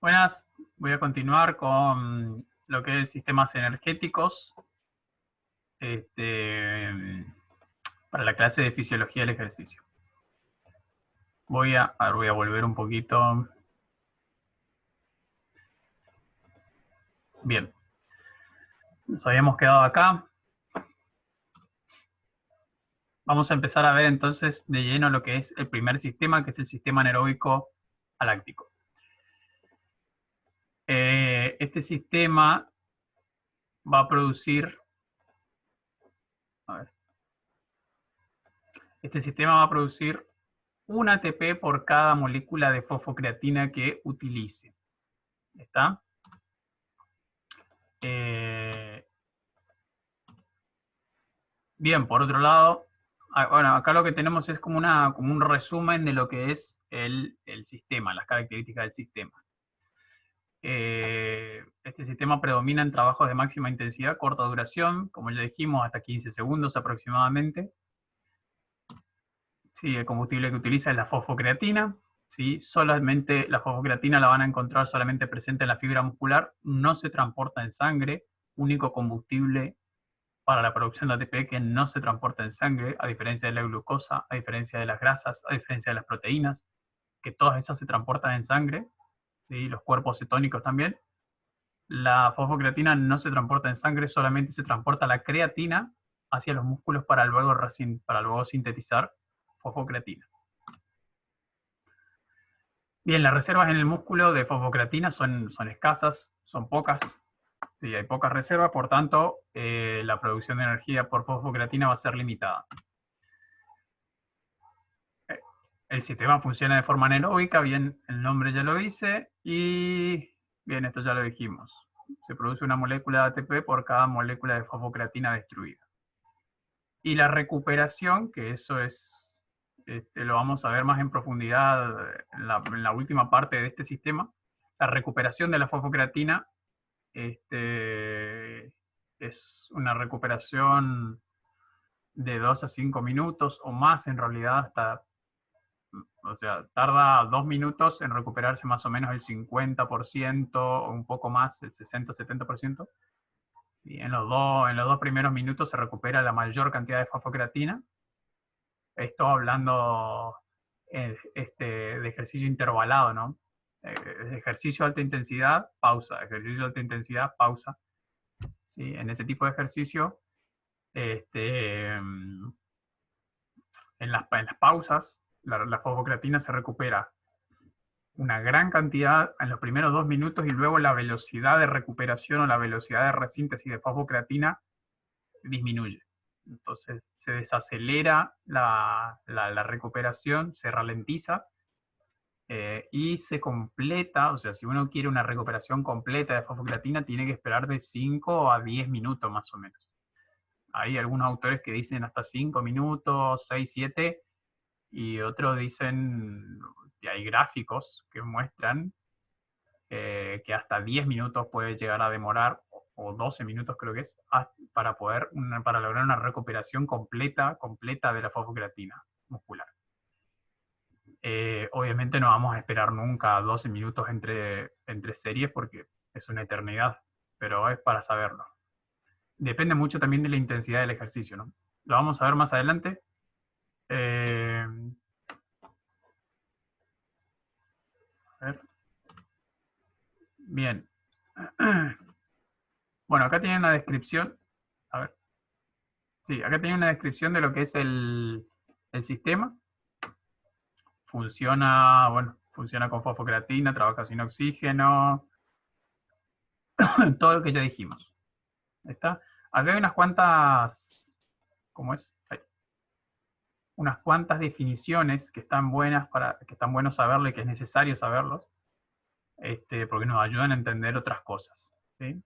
Buenas, voy a continuar con lo que es sistemas energéticos para la clase de fisiología del ejercicio. Voy a volver un poquito. Bien, nos habíamos quedado acá. Vamos a empezar a ver entonces de lleno lo que es el primer sistema, que es el sistema anaeróbico aláctico. Este sistema va a producir, este sistema va a producir un ATP por cada molécula de fosfocreatina que utilice. ¿Está? Bien, por otro lado, bueno, acá lo que tenemos es como un resumen de lo que es el sistema, las características del sistema. Este sistema predomina en trabajos de máxima intensidad, corta duración, como ya dijimos, hasta 15 segundos aproximadamente. Sí, el combustible que utiliza es la fosfocreatina. ¿Sí? Solamente la fosfocreatina la van a encontrar solamente presente en la fibra muscular, no se transporta en sangre, único combustible para la producción de ATP que no se transporta en sangre, a diferencia de la glucosa, a diferencia de las grasas, a diferencia de las proteínas, que todas esas se transportan en sangre, ¿sí? Los cuerpos cetónicos también. La fosfocreatina no se transporta en sangre, solamente se transporta la creatina hacia los músculos para luego sintetizar fosfocreatina. Bien, las reservas en el músculo de fosfocreatina son escasas, son pocas. Sí, hay pocas reservas, por tanto, la producción de energía por fosfocreatina va a ser limitada. El sistema funciona de forma anaeróbica, bien, el nombre ya lo dice, y bien, esto ya lo dijimos. Se produce una molécula de ATP por cada molécula de fosfocreatina destruida. Y la recuperación, que eso es, lo vamos a ver más en profundidad en la última parte de este sistema, la recuperación de la fosfocreatina es una recuperación de 2 a 5 minutos o más, en realidad o sea, tarda 2 minutos en recuperarse más o menos el 50% o un poco más, el 60-70%. Y en los dos primeros minutos se recupera la mayor cantidad de fosfocreatina. Esto hablando de ejercicio intervalado, ¿no? Ejercicio de alta intensidad, pausa. Ejercicio de alta intensidad, pausa. ¿Sí? En ese tipo de ejercicio, en las pausas, la fosfocreatina se recupera una gran cantidad en los primeros 2 minutos y luego la velocidad de recuperación o la velocidad de resíntesis de fosfocreatina disminuye. Entonces se desacelera la recuperación, se ralentiza y se completa, o sea, si uno quiere una recuperación completa de fosfocreatina, tiene que esperar de 5 a 10 minutos más o menos. Hay algunos autores que dicen hasta 5 minutos, 6, 7, y otros dicen, y hay gráficos que muestran que hasta 10 minutos puede llegar a demorar, o 12 minutos creo que es, para lograr una recuperación completa de la fosfocreatina muscular. Obviamente no vamos a esperar nunca 12 minutos entre series porque es una eternidad, pero es para saberlo. Depende mucho también de la intensidad del ejercicio, ¿no? Lo vamos a ver más adelante. A ver. Bien. Bueno, acá tiene una descripción. A ver. Sí, acá tiene una descripción de lo que es el sistema. Funciona con fosfocreatina, trabaja sin oxígeno, todo lo que ya dijimos. ¿Está? Acá hay unas cuantas, ¿cómo es? Hay unas cuantas definiciones que están buenas que están buenos saberlo y que es necesario saberlos, porque nos ayudan a entender otras cosas. ¿Sí?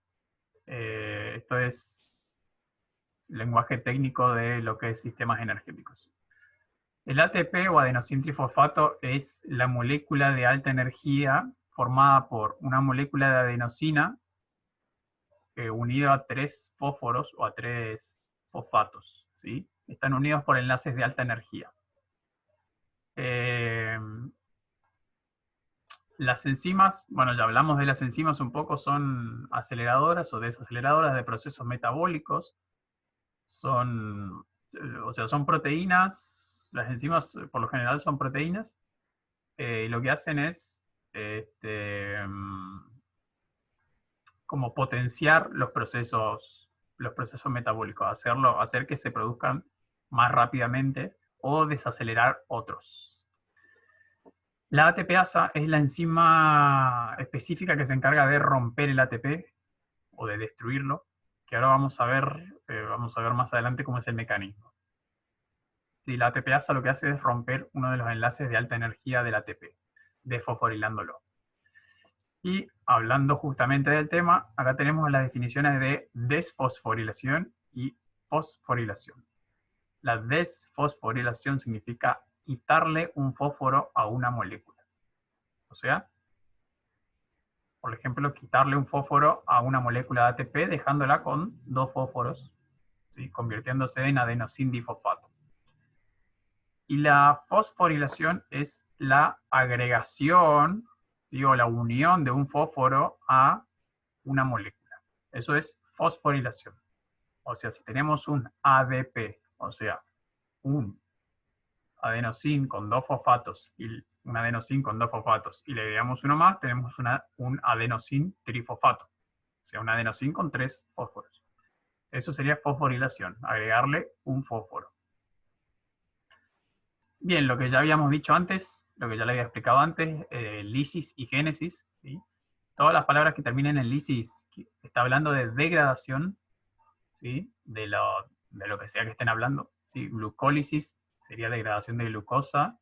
Esto es lenguaje técnico de lo que es sistemas energéticos. El ATP o adenosintrifosfato es la molécula de alta energía formada por una molécula de adenosina unida a 3 fósforos o a 3 fosfatos. ¿Sí? Están unidos por enlaces de alta energía. Las enzimas, bueno, ya hablamos de las enzimas un poco, son aceleradoras o desaceleradoras de procesos metabólicos. Son, o sea, son proteínas, las enzimas por lo general son proteínas, y lo que hacen es como potenciar los procesos metabólicos, hacer que se produzcan más rápidamente o desacelerar otros. La ATPasa es la enzima específica que se encarga de romper el ATP o de destruirlo, que ahora vamos a ver más adelante cómo es el mecanismo. Sí, la ATPasa lo que hace es romper uno de los enlaces de alta energía del ATP, desfosforilándolo. Y hablando justamente del tema, acá tenemos las definiciones de desfosforilación y fosforilación. La desfosforilación significa quitarle un fósforo a una molécula. O sea, por ejemplo, quitarle un fósforo a una molécula de ATP dejándola con 2 fósforos, ¿sí? Convirtiéndose en adenosindifosfato. Y la fosforilación es la agregación, ¿sí? O la unión de un fósforo a una molécula. Eso es fosforilación. O sea, si tenemos un ADP, o sea, un adenosín con 2 fosfatos y un adenosín con 2 fosfatos y le agregamos uno más, tenemos un adenosín trifosfato. O sea, un adenosín con 3 fósforos. Eso sería fosforilación, agregarle un fósforo. Bien, lo que ya habíamos dicho antes, lo que ya le había explicado antes, lisis y génesis, ¿sí? Todas las palabras que terminen en lisis está hablando de degradación, ¿sí? de lo que sea que estén hablando. ¿Sí? Glucólisis sería degradación de glucosa,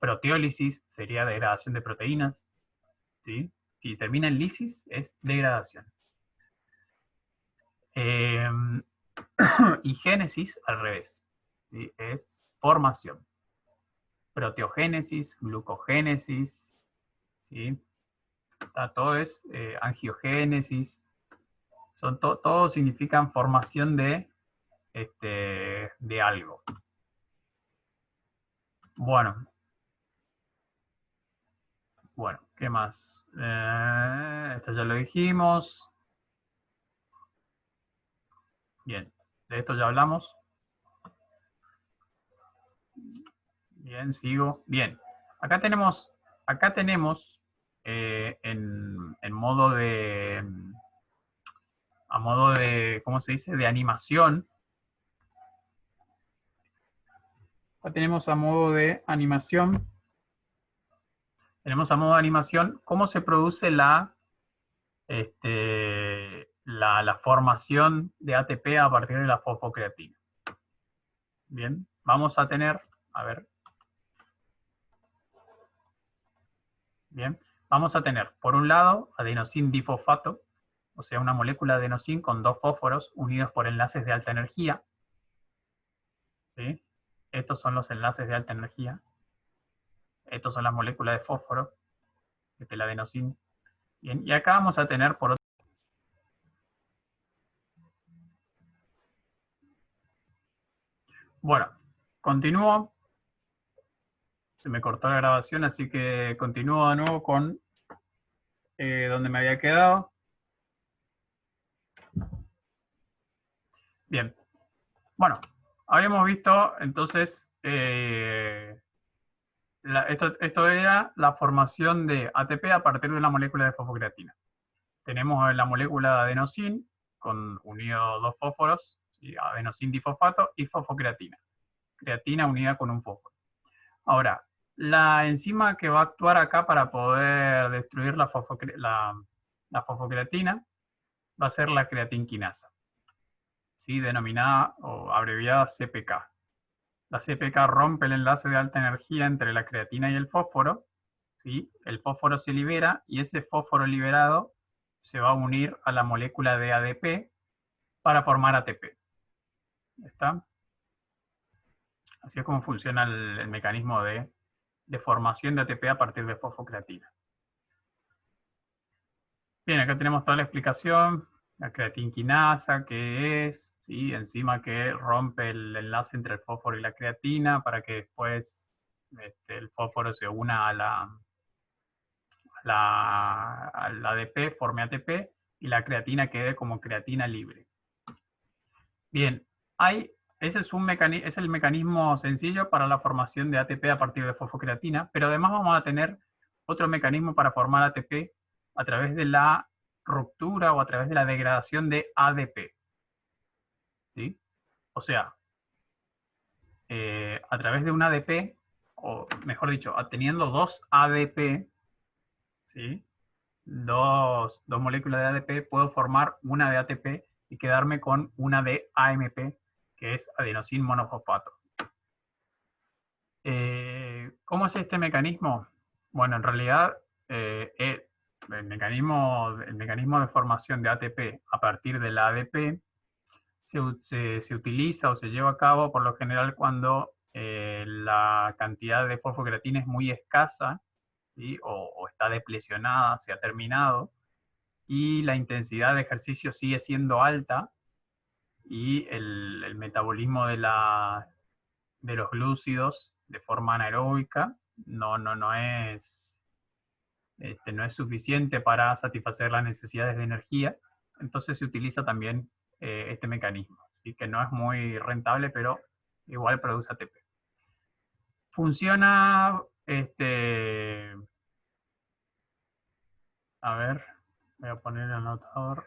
proteólisis sería degradación de proteínas. ¿Sí? Si termina en lisis, es degradación. Y génesis, al revés, ¿sí? Es formación. Proteogénesis, glucogénesis, ¿sí? Todo es angiogénesis, todo significan formación de algo. Bueno, ¿qué más? Esto ya lo dijimos. Bien, de esto ya hablamos. Bien, sigo. Bien, acá tenemos en modo a modo de, ¿cómo se dice? De animación. Acá tenemos a modo de animación. Tenemos a modo de animación cómo se produce la formación de ATP a partir de la fosfocreatina. Bien, vamos a tener, a ver. Bien, vamos a tener, por un lado, adenosín difosfato, o sea, una molécula de adenosín con 2 fósforos unidos por enlaces de alta energía. ¿Sí? Estos son los enlaces de alta energía. Estos son las moléculas de fósforo, el adenosín. Bien, y acá vamos a tener por otro. Bueno, continúo. Se me cortó la grabación, así que continúo de nuevo con donde me había quedado. Bien. Bueno, habíamos visto entonces esto era la formación de ATP a partir de una molécula de fosfocreatina. Tenemos la molécula de adenosín con unido 2 fósforos, ¿sí? Adenosín difosfato y fosfocreatina. Creatina unida con un fósforo. Ahora, la enzima que va a actuar acá para poder destruir la fosfocreatina va a ser la creatinquinasa, ¿sí? Denominada o abreviada CPK. La CPK rompe el enlace de alta energía entre la creatina y el fósforo, ¿sí? El fósforo se libera y ese fósforo liberado se va a unir a la molécula de ADP para formar ATP. ¿Está? Así es como funciona el mecanismo de formación de ATP a partir de fosfocreatina. Bien, acá tenemos toda la explicación. La creatinquinasa, que es, ¿sí? Enzima que rompe el enlace entre el fósforo y la creatina para que después el fósforo se una al ADP, forme ATP, y la creatina quede como creatina libre. Bien, ese es el mecanismo sencillo para la formación de ATP a partir de fosfocreatina, pero además vamos a tener otro mecanismo para formar ATP a través de la ruptura o a través de la degradación de ADP. ¿Sí? O sea, a través de un ADP, o mejor dicho, teniendo dos ADP, ¿sí? Dos moléculas de ADP, puedo formar una de ATP y quedarme con una de AMP, que es adenosín monofosfato. ¿Cómo es este mecanismo? Bueno, en realidad el mecanismo de formación de ATP a partir de la ADP se utiliza o se lleva a cabo por lo general cuando la cantidad de fosfocreatina es muy escasa, ¿sí? o está deplecionada, se ha terminado, y la intensidad de ejercicio sigue siendo alta y el metabolismo de los glúcidos de forma anaeróbica no es suficiente para satisfacer las necesidades de energía. Entonces se utiliza también este mecanismo, ¿sí? Que no es muy rentable, pero igual produce ATP. Funciona, a ver, voy a poner el anotador.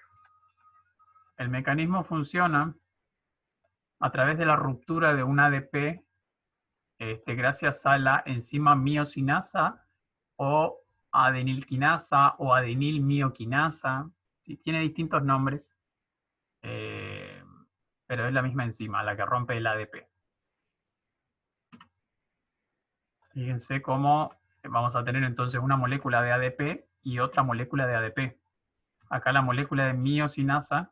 El mecanismo funciona a través de la ruptura de un ADP gracias a la enzima miosinasa o adenilquinasa o adenilmioquinasa. ¿Sí? Tiene distintos nombres, pero es la misma enzima, la que rompe el ADP. Fíjense cómo vamos a tener entonces una molécula de ADP y otra molécula de ADP. Acá la molécula de miosinasa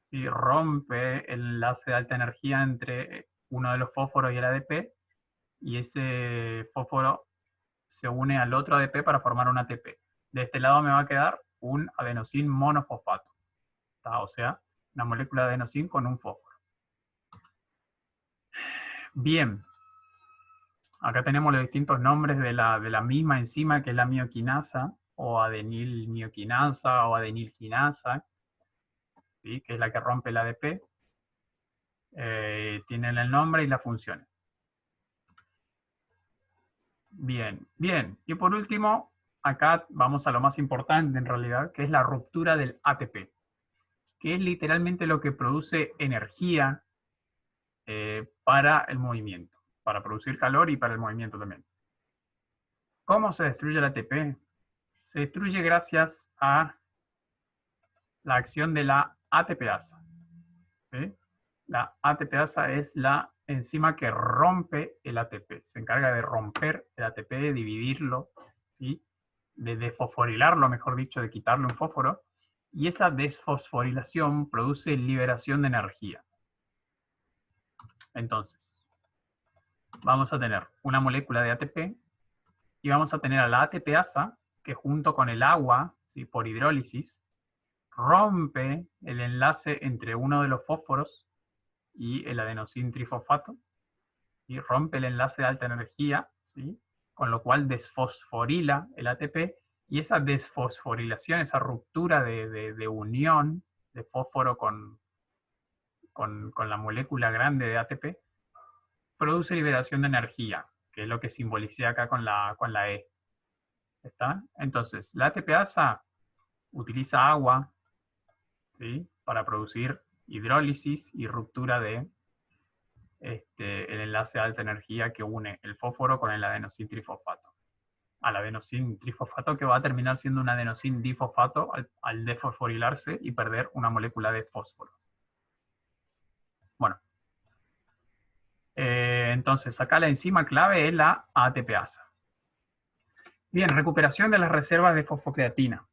y rompe el enlace de alta energía entre uno de los fósforos y el ADP, y ese fósforo se une al otro ADP para formar un ATP. De este lado me va a quedar un adenosín monofosfato, ¿está? O sea, una molécula de adenosín con un fósforo. Bien, acá tenemos los distintos nombres de la misma enzima, que es la mioquinasa, o adenilmioquinasa, o adenilquinasa, ¿sí? Que es la que rompe el ADP. Tienen el nombre y las funciones. Bien, bien. Y por último, acá vamos a lo más importante en realidad, que es la ruptura del ATP, que es literalmente lo que produce energía para el movimiento, para producir calor y para el movimiento también. ¿Cómo se destruye el ATP? Se destruye gracias a la acción de la ATPasa. ¿Sí? La ATPasa es la enzima que rompe el ATP. Se encarga de romper el ATP, de dividirlo, ¿sí? De desfosforilarlo, mejor dicho, de quitarle un fósforo. Y esa desfosforilación produce liberación de energía. Entonces, vamos a tener una molécula de ATP y vamos a tener a la ATPasa, que junto con el agua, ¿sí? Por hidrólisis, rompe el enlace entre uno de los fósforos y el adenosín trifosfato, y rompe el enlace de alta energía, ¿sí? Con lo cual desfosforila el ATP, y esa desfosforilación, esa ruptura de unión de fósforo con la molécula grande de ATP, produce liberación de energía, que es lo que simbolicé acá con la E. ¿Está? Entonces, la ATPasa utiliza agua, ¿sí? Para producir hidrólisis y ruptura de el enlace de alta energía que une el fósforo con el adenosín trifosfato. Al adenosín trifosfato, que va a terminar siendo un adenosín difosfato al desfosforilarse y perder una molécula de fósforo. Bueno, entonces acá la enzima clave es la ATPasa. Bien, recuperación de las reservas de fosfocreatina,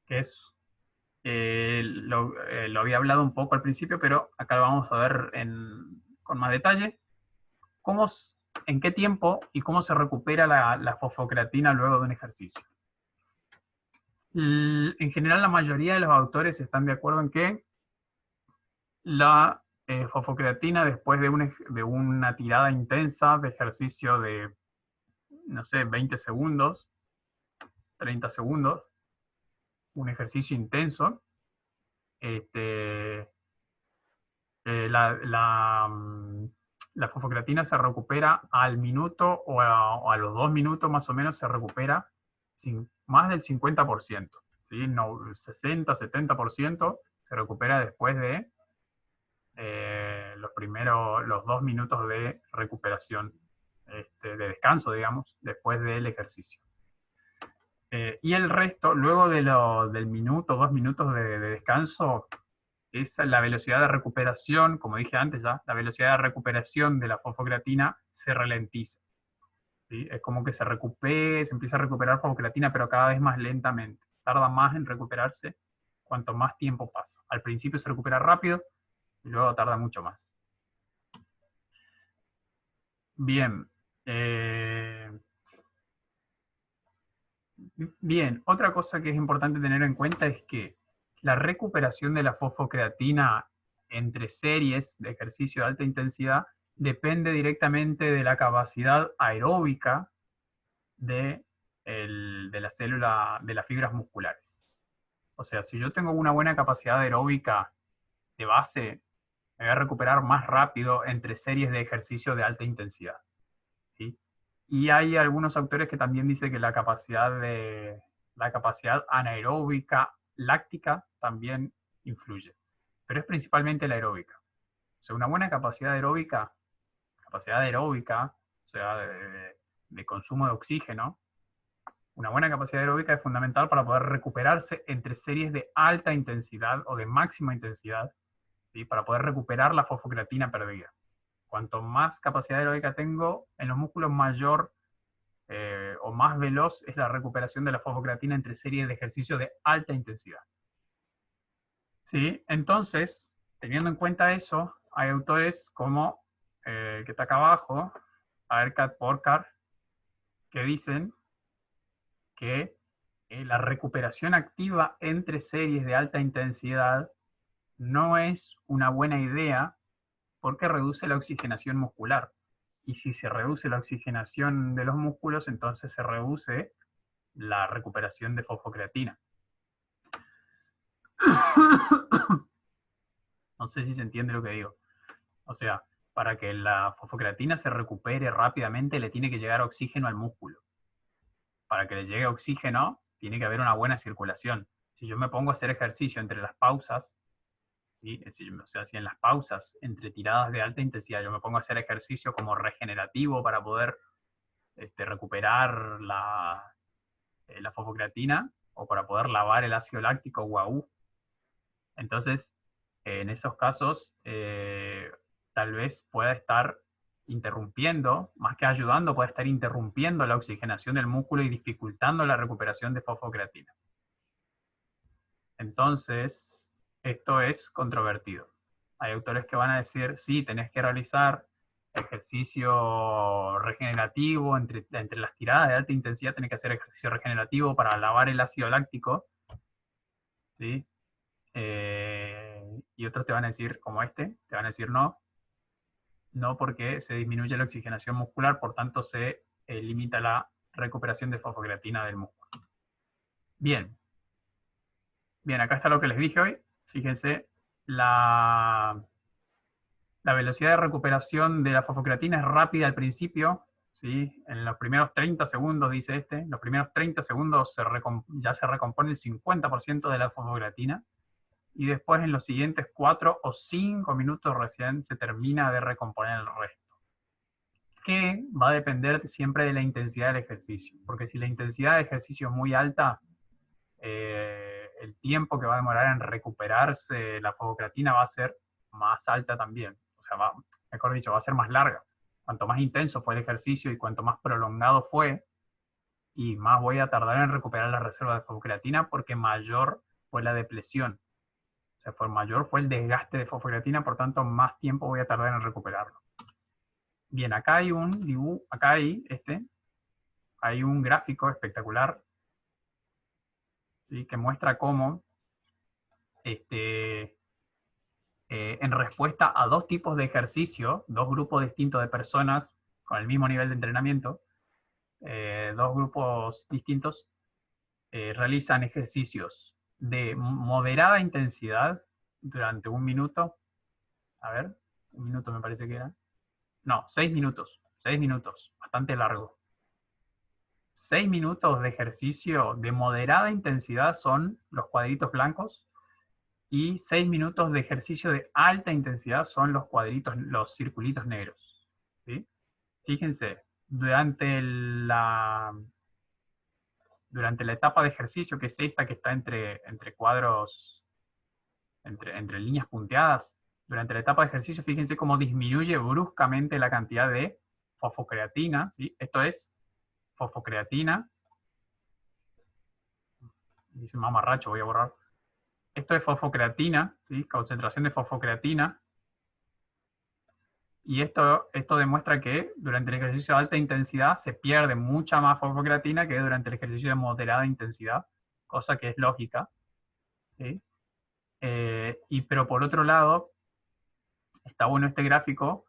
que es, lo había hablado un poco al principio, pero acá lo vamos a ver con más detalle. ¿En qué tiempo y cómo se recupera la fosfocreatina luego de un ejercicio? En general, la mayoría de los autores están de acuerdo en que la fosfocreatina, después de una tirada intensa de ejercicio de, no sé, 20 segundos, 30 segundos, un ejercicio intenso, la fosfocreatina se recupera al minuto o a los 2 minutos más o menos se recupera más del 50%, ¿sí? No, 60-70% se recupera después de los 2 minutos de recuperación, de descanso, digamos, después del ejercicio. Y el resto, luego del minuto, 2 minutos de descanso, es la velocidad de recuperación, como dije antes ya, la velocidad de recuperación de la fosfocreatina se ralentiza, ¿sí? Es como que se empieza a recuperar fosfocreatina, pero cada vez más lentamente. Tarda más en recuperarse cuanto más tiempo pasa. Al principio se recupera rápido y luego tarda mucho más. Bien. Bien, otra cosa que es importante tener en cuenta es que la recuperación de la fosfocreatina entre series de ejercicio de alta intensidad depende directamente de la capacidad aeróbica de la célula, de las fibras musculares. O sea, si yo tengo una buena capacidad aeróbica de base, me voy a recuperar más rápido entre series de ejercicio de alta intensidad, ¿sí? Y hay algunos autores que también dicen que la capacidad anaeróbica láctica también influye, pero es principalmente la aeróbica. O sea, una buena capacidad aeróbica, o sea, de consumo de oxígeno, una buena capacidad aeróbica es fundamental para poder recuperarse entre series de alta intensidad o de máxima intensidad, ¿sí? Para poder recuperar la fosfocreatina perdida. Cuanto más capacidad aeróbica tengo en los músculos, mayor o más veloz es la recuperación de la fosfocreatina entre series de ejercicio de alta intensidad. ¿Sí? Entonces, teniendo en cuenta eso, hay autores como el que está acá abajo, Aerkat Porkar, que dicen que la recuperación activa entre series de alta intensidad no es una buena idea porque reduce la oxigenación muscular. Y si se reduce la oxigenación de los músculos, entonces se reduce la recuperación de fosfocreatina. No sé si se entiende lo que digo. O sea, para que la fosfocreatina se recupere rápidamente, le tiene que llegar oxígeno al músculo. Para que le llegue oxígeno, tiene que haber una buena circulación. Si yo me pongo a hacer ejercicio entre las pausas, ¿sí? O sea, si en las pausas entre tiradas de alta intensidad yo me pongo a hacer ejercicio como regenerativo para poder recuperar la fosfocreatina o para poder lavar el ácido láctico guau, entonces en esos casos tal vez pueda estar interrumpiendo, más que ayudando, puede estar interrumpiendo la oxigenación del músculo y dificultando la recuperación de fosfocreatina. Entonces, esto es controvertido. Hay autores que van a decir, sí, tenés que realizar ejercicio regenerativo, entre las tiradas de alta intensidad tenés que hacer ejercicio regenerativo para lavar el ácido láctico, ¿sí? Y otros te van a decir, como te van a decir no, porque se disminuye la oxigenación muscular, por tanto se limita la recuperación de fosfocreatina del músculo. Bien, acá está lo que les dije hoy. Fíjense, la velocidad de recuperación de la fosfocreatina es rápida al principio, ¿sí? En los primeros 30 segundos, dice en los primeros 30 segundos ya se recompone el 50% de la fosfocreatina, y después en los siguientes 4 o 5 minutos recién se termina de recomponer el resto. Que va a depender siempre de la intensidad del ejercicio, porque si la intensidad de ejercicio es muy alta, el tiempo que va a demorar en recuperarse la fosfocreatina va a ser más alta también. O sea, mejor dicho, va a ser más larga. Cuanto más intenso fue el ejercicio y cuanto más prolongado fue, y más voy a tardar en recuperar la reserva de fosfocreatina porque mayor fue la depresión. O sea, mayor fue el desgaste de fosfocreatina, por tanto, más tiempo voy a tardar en recuperarlo. Bien, acá hay un dibujo, hay un gráfico espectacular, ¿sí? Que muestra cómo en respuesta a dos tipos de ejercicio, dos grupos distintos de personas con el mismo nivel de entrenamiento, dos grupos distintos, realizan ejercicios de moderada intensidad durante 1 minuto. A ver, 1 minuto me parece que era. No, 6 minutos. 6 minutos, bastante largo. 6 minutos de ejercicio de moderada intensidad son los cuadritos blancos y 6 minutos de ejercicio de alta intensidad son los cuadritos, los circulitos negros. ¿Sí? Fíjense, durante la etapa de ejercicio, que es esta que está entre cuadros, entre líneas punteadas, durante la etapa de ejercicio, fíjense cómo disminuye bruscamente la cantidad de fosfocreatina, ¿sí? Esto es fosfocreatina. Dice mamarracho, voy a borrar. Esto es fosfocreatina, ¿sí? Concentración de fosfocreatina. Y esto demuestra que durante el ejercicio de alta intensidad se pierde mucha más fosfocreatina que durante el ejercicio de moderada intensidad, cosa que es lógica, ¿sí? Pero por otro lado, está bueno este gráfico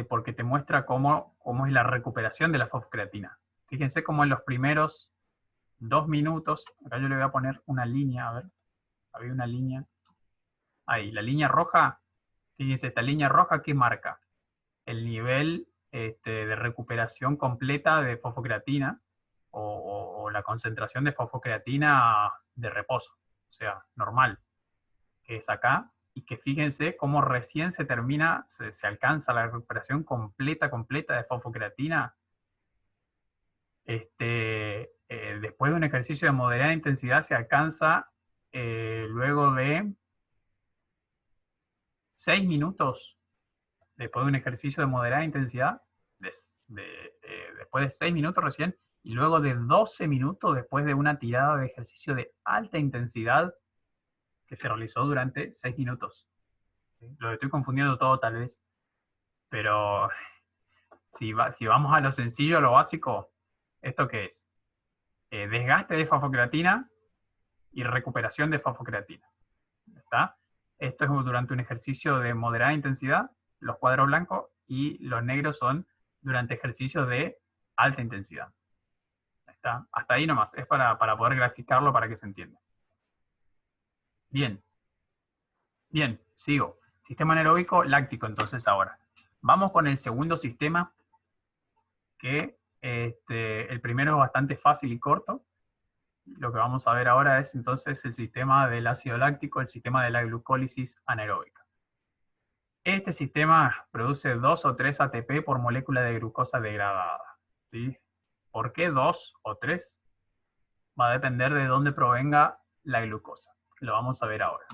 porque te muestra cómo es la recuperación de la fosfocreatina. Fíjense cómo en los primeros 2 minutos, acá yo le voy a poner una línea, a ver, había una línea, ahí, la línea roja, fíjense, esta línea roja que marca el nivel de recuperación completa de fosfocreatina o la concentración de fosfocreatina de reposo, o sea, normal, que es acá, y que fíjense cómo recién se termina, se alcanza la recuperación completa de fosfocreatina después de un ejercicio de moderada intensidad se alcanza luego de 6 minutos, después de un ejercicio de moderada intensidad, después de 6 minutos recién, y luego de 12 minutos después de una tirada de ejercicio de alta intensidad que se realizó durante 6 minutos. ¿Sí? Lo estoy confundiendo todo tal vez, pero si vamos a lo sencillo, a lo básico, ¿esto qué es? Desgaste de fosfocreatina y recuperación de fosfocreatina. ¿Está? Esto es durante un ejercicio de moderada intensidad, los cuadros blancos, y los negros son durante ejercicios de alta intensidad. ¿Está? Hasta ahí nomás, es para poder graficarlo para que se entienda. Bien. Bien, sigo. Sistema anaeróbico láctico, entonces ahora. Vamos con el segundo sistema, que el primero es bastante fácil y corto. Lo que vamos a ver ahora es entonces el sistema del ácido láctico, el sistema de la glucólisis anaeróbica. Este sistema produce 2 o 3 ATP por molécula de glucosa degradada. ¿Sí? ¿Por qué 2 o 3? Va a depender de dónde provenga la glucosa. Lo vamos a ver ahora.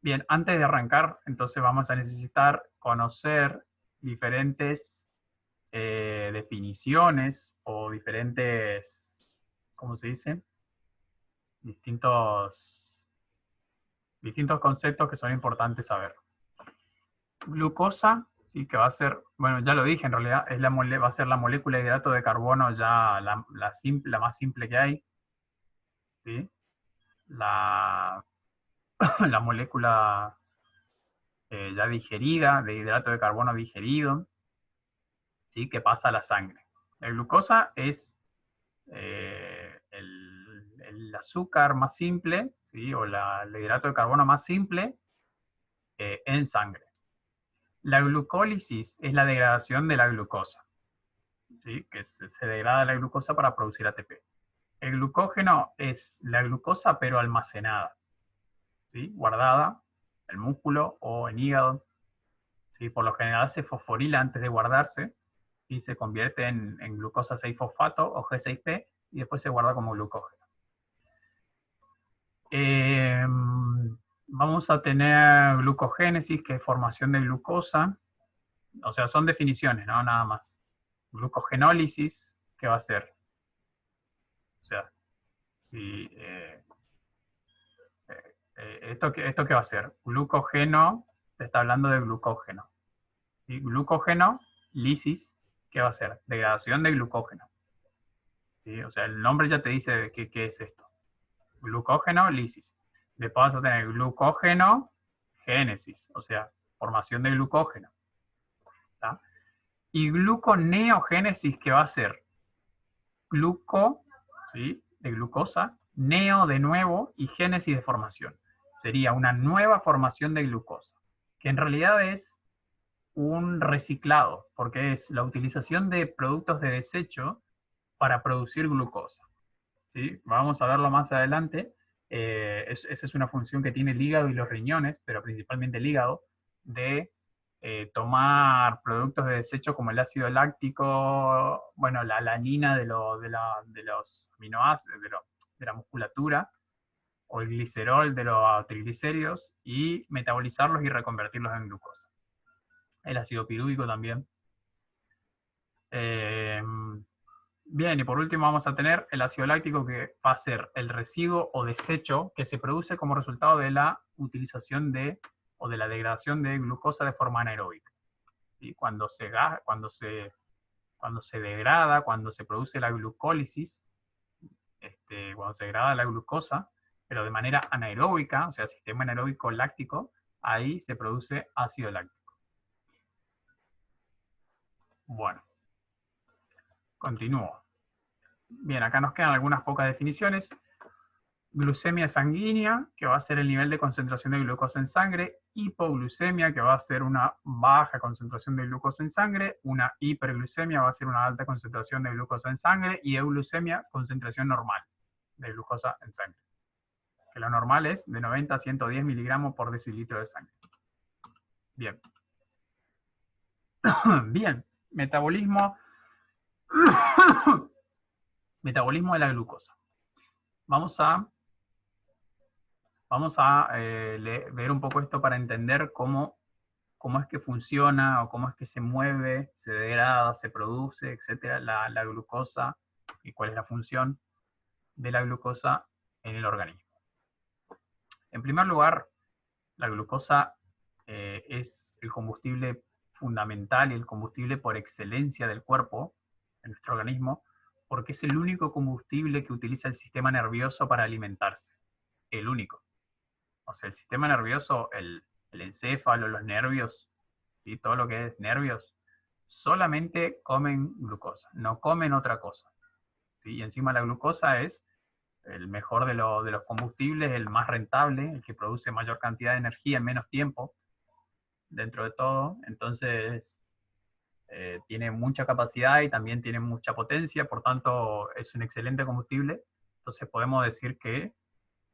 Bien, antes de arrancar, entonces vamos a necesitar conocer diferentes definiciones o diferentes, ¿cómo se dice? Distintos conceptos que son importantes saber. Glucosa, sí, que va a ser, bueno, ya lo dije en realidad, va a ser la molécula de hidrato de carbono ya la más simple que hay. ¿Sí? La molécula ya digerida, de hidrato de carbono digerido, ¿sí? Que pasa a la sangre. La glucosa es el azúcar más simple, ¿sí? O el hidrato de carbono más simple en sangre. La glucólisis es la degradación de la glucosa, ¿sí? Que se degrada la glucosa para producir ATP. El glucógeno es la glucosa pero almacenada, ¿sí? Guardada en el músculo o en hígado. ¿Sí? Por lo general se fosforila antes de guardarse y se convierte en glucosa 6-fosfato o G6P y después se guarda como glucógeno. Vamos a tener glucogénesis, que es formación de glucosa. O sea, son definiciones, ¿no? Nada más. Glucogenólisis, ¿qué va a ser? O sea, si, ¿esto qué va a ser? Glucógeno, te está hablando de glucógeno. ¿Sí? Glucógeno, lisis, ¿qué va a ser? Degradación de glucógeno. ¿Sí? O sea, el nombre ya te dice qué es esto. Glucógeno, lisis. Después vas a tener glucógeno, génesis, o sea, formación de glucógeno. ¿Tá? Y gluconeogénesis, ¿qué va a ser? ¿Sí? de glucosa, neo de nuevo y génesis de formación. Sería una nueva formación de glucosa, que en realidad es un reciclado, porque es la utilización de productos de desecho para producir glucosa. ¿Sí? Vamos a verlo más adelante. Esa es una función que tiene el hígado y los riñones, pero principalmente el hígado, de tomar productos de desecho como el ácido láctico, bueno, la alanina de los aminoácidos, de la musculatura, o el glicerol de los triglicéridos, y metabolizarlos y reconvertirlos en glucosa. El ácido pirúvico también. Bien, y por último vamos a tener el ácido láctico, que va a ser el residuo o desecho que se produce como resultado de la utilización o de la degradación de glucosa de forma anaeróbica. ¿Sí? Cuando se degrada, cuando se produce la glucólisis, cuando se degrada la glucosa, pero de manera anaeróbica, o sea, sistema anaeróbico láctico, ahí se produce ácido láctico. Bueno, continúo. Bien, acá nos quedan algunas pocas definiciones. Glucemia sanguínea, que va a ser el nivel de concentración de glucosa en sangre. Hipoglucemia, que va a ser una baja concentración de glucosa en sangre. Una hiperglucemia va a ser una alta concentración de glucosa en sangre. Y euglucemia, concentración normal de glucosa en sangre. Que lo normal es de 90 a 110 miligramos por decilitro de sangre. Bien. Bien. Metabolismo. Metabolismo de la glucosa. Vamos a ver un poco esto para entender cómo es que funciona o cómo es que se mueve, se degrada, se produce, etcétera, la glucosa y cuál es la función de la glucosa en el organismo. En primer lugar, la glucosa es el combustible fundamental y el combustible por excelencia del cuerpo, de nuestro organismo, porque es el único combustible que utiliza el sistema nervioso para alimentarse. El único. O sea, el sistema nervioso, el encéfalo, los nervios, y todo lo que es nervios, solamente comen glucosa, no comen otra cosa. ¿Sí? Y encima la glucosa es el mejor de los combustibles, el más rentable, el que produce mayor cantidad de energía en menos tiempo, dentro de todo. Entonces, tiene mucha capacidad y también tiene mucha potencia, por tanto, es un excelente combustible. Entonces, podemos decir que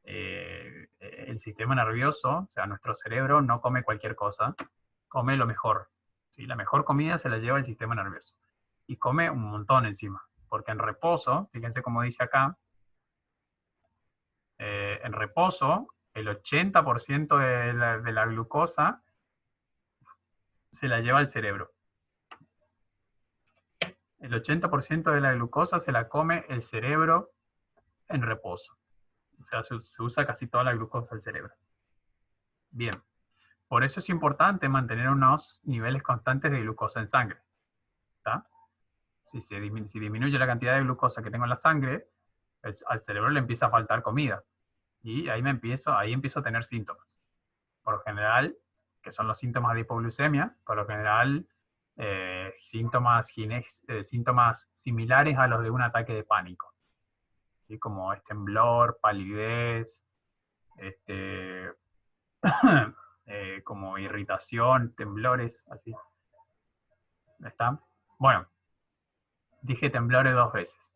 el sistema nervioso, o sea, nuestro cerebro no come cualquier cosa, come lo mejor. ¿Sí? La mejor comida se la lleva el sistema nervioso. Y come un montón encima. Porque en reposo, fíjense cómo dice acá, en reposo, el 80% de la glucosa se la lleva el cerebro. El 80% de la glucosa se la come el cerebro en reposo. O sea, se usa casi toda la glucosa del cerebro. Bien. Por eso es importante mantener unos niveles constantes de glucosa en sangre. ¿Está? Si disminuye la cantidad de glucosa que tengo en la sangre, al cerebro le empieza a faltar comida. Y ahí empiezo a tener síntomas. Por lo general, que son los síntomas de hipoglucemia, por lo general, síntomas similares a los de un ataque de pánico. ¿Sí? Como temblor, palidez, como irritación, temblores, así. ¿Está? Bueno, dije temblores 2 veces.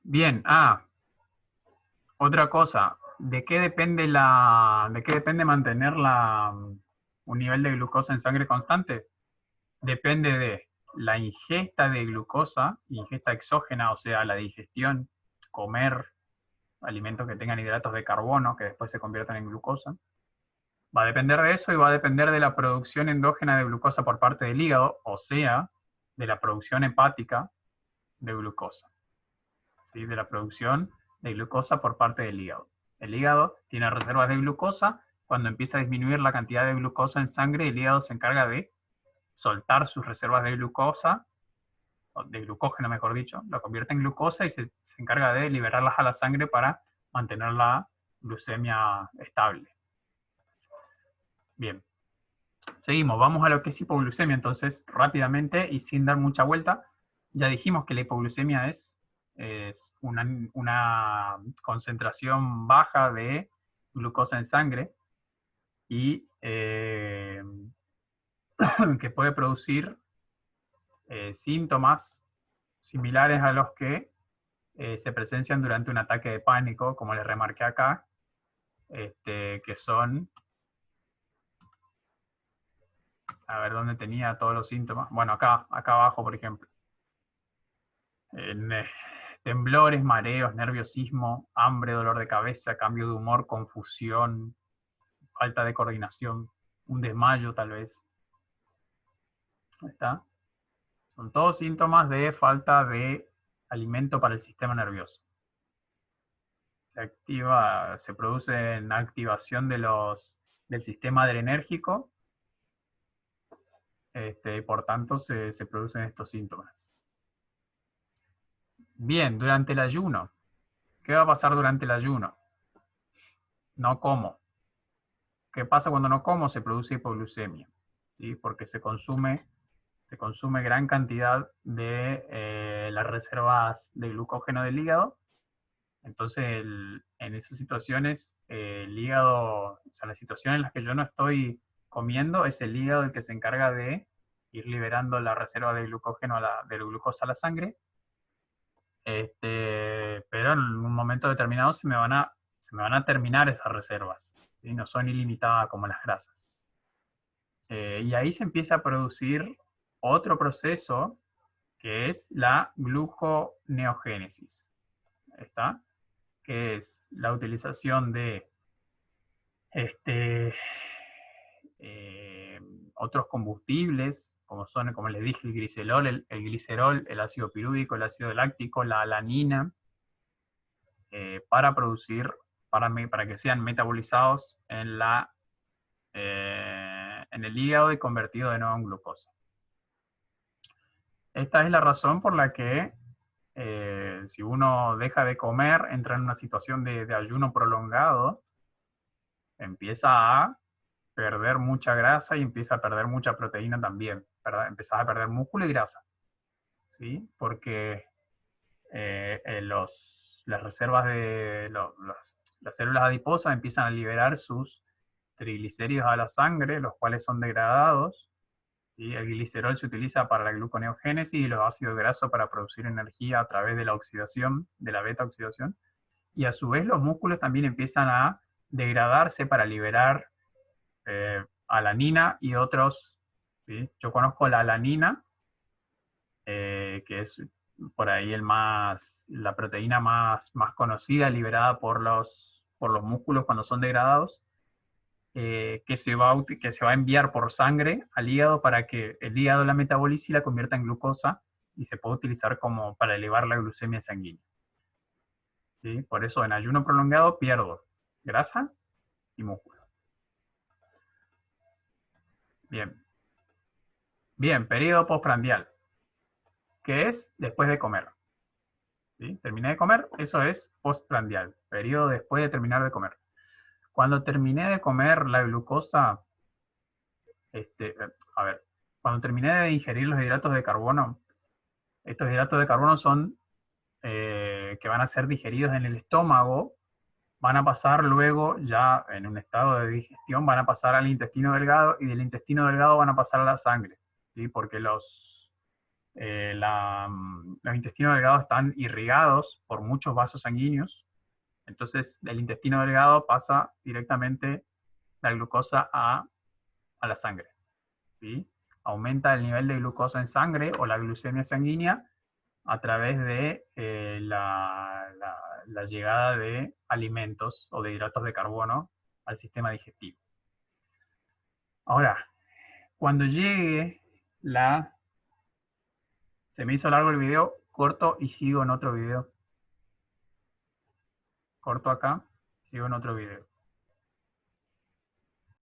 Bien, otra cosa, ¿de qué depende mantener un nivel de glucosa en sangre constante? Depende de la ingesta de glucosa, ingesta exógena, o sea, la digestión, comer alimentos que tengan hidratos de carbono que después se conviertan en glucosa. Va a depender de eso y va a depender de la producción endógena de glucosa por parte del hígado, o sea, de la producción hepática de glucosa. ¿Sí? De la producción de glucosa por parte del hígado. El hígado tiene reservas de glucosa. Cuando empieza a disminuir la cantidad de glucosa en sangre, el hígado se encarga de soltar sus reservas de glucosa, de glucógeno mejor dicho, lo convierte en glucosa y se encarga de liberarlas a la sangre para mantener la glucemia estable. Bien. Seguimos, vamos a lo que es hipoglucemia, entonces rápidamente y sin dar mucha vuelta. Ya dijimos que la hipoglucemia es una concentración baja de glucosa en sangre y que puede producir síntomas similares a los que se presencian durante un ataque de pánico, como les remarqué acá, que son, a ver dónde tenía todos los síntomas. Bueno, acá abajo, por ejemplo. Temblores, mareos, nerviosismo, hambre, dolor de cabeza, cambio de humor, confusión, falta de coordinación, un desmayo tal vez. Ahí está. Son todos síntomas de falta de alimento para el sistema nervioso. Se produce en activación del sistema adrenérgico, por tanto se producen estos síntomas. Bien, durante el ayuno. ¿Qué va a pasar durante el ayuno? No como. ¿Qué pasa cuando no como? Se produce hipoglucemia, ¿sí? Porque se consume gran cantidad de las reservas de glucógeno del hígado. Entonces, en esas situaciones, el hígado, o sea, las situaciones en las que yo no estoy comiendo, es el hígado el que se encarga de ir liberando la reserva de glucógeno, de la glucosa a la sangre. Pero en un momento determinado se me van a terminar esas reservas, ¿sí? No son ilimitadas como las grasas. Y ahí se empieza a producir otro proceso que es la gluconeogénesis. ¿Está? Que es la utilización de otros combustibles, como les dije, el glicerol, el ácido pirúvico, el ácido láctico, la alanina, para que sean metabolizados en el hígado y convertidos de nuevo en glucosa. Esta es la razón por la que si uno deja de comer, entra en una situación de ayuno prolongado, empieza a perder mucha grasa y empieza a perder mucha proteína también, ¿verdad? Empezás a perder músculo y grasa, ¿sí? Porque las reservas las células adiposas empiezan a liberar sus triglicéridos a la sangre, los cuales son degradados, ¿sí? El glicerol se utiliza para la gluconeogénesis y los ácidos grasos para producir energía a través de la oxidación, de la beta-oxidación, y a su vez los músculos también empiezan a degradarse para liberar alanina y otros, ¿sí? Yo conozco la alanina, que es por ahí la proteína más conocida, liberada por los músculos cuando son degradados, que se va a enviar por sangre al hígado para que el hígado la metabolice y la convierta en glucosa y se puede utilizar como para elevar la glucemia sanguínea. ¿Sí? Por eso en ayuno prolongado pierdo grasa y músculo. Bien. Bien, periodo postprandial, que es después de comer. ¿Sí? Terminé de comer, eso es postprandial, periodo después de terminar de comer. Cuando terminé de comer la glucosa, cuando terminé de ingerir los hidratos de carbono, estos hidratos de carbono son que van a ser digeridos en el estómago, van a pasar luego, ya en un estado de digestión, van a pasar al intestino delgado y del intestino delgado van a pasar a la sangre, ¿sí? Porque los intestinos delgados están irrigados por muchos vasos sanguíneos, entonces del intestino delgado pasa directamente la glucosa a la sangre, ¿sí? Aumenta el nivel de glucosa en sangre o la glucemia sanguínea a través de la llegada de alimentos o de hidratos de carbono al sistema digestivo. Ahora, cuando llegue se me hizo largo el video, corto y sigo en otro video. Corto acá, sigo en otro video.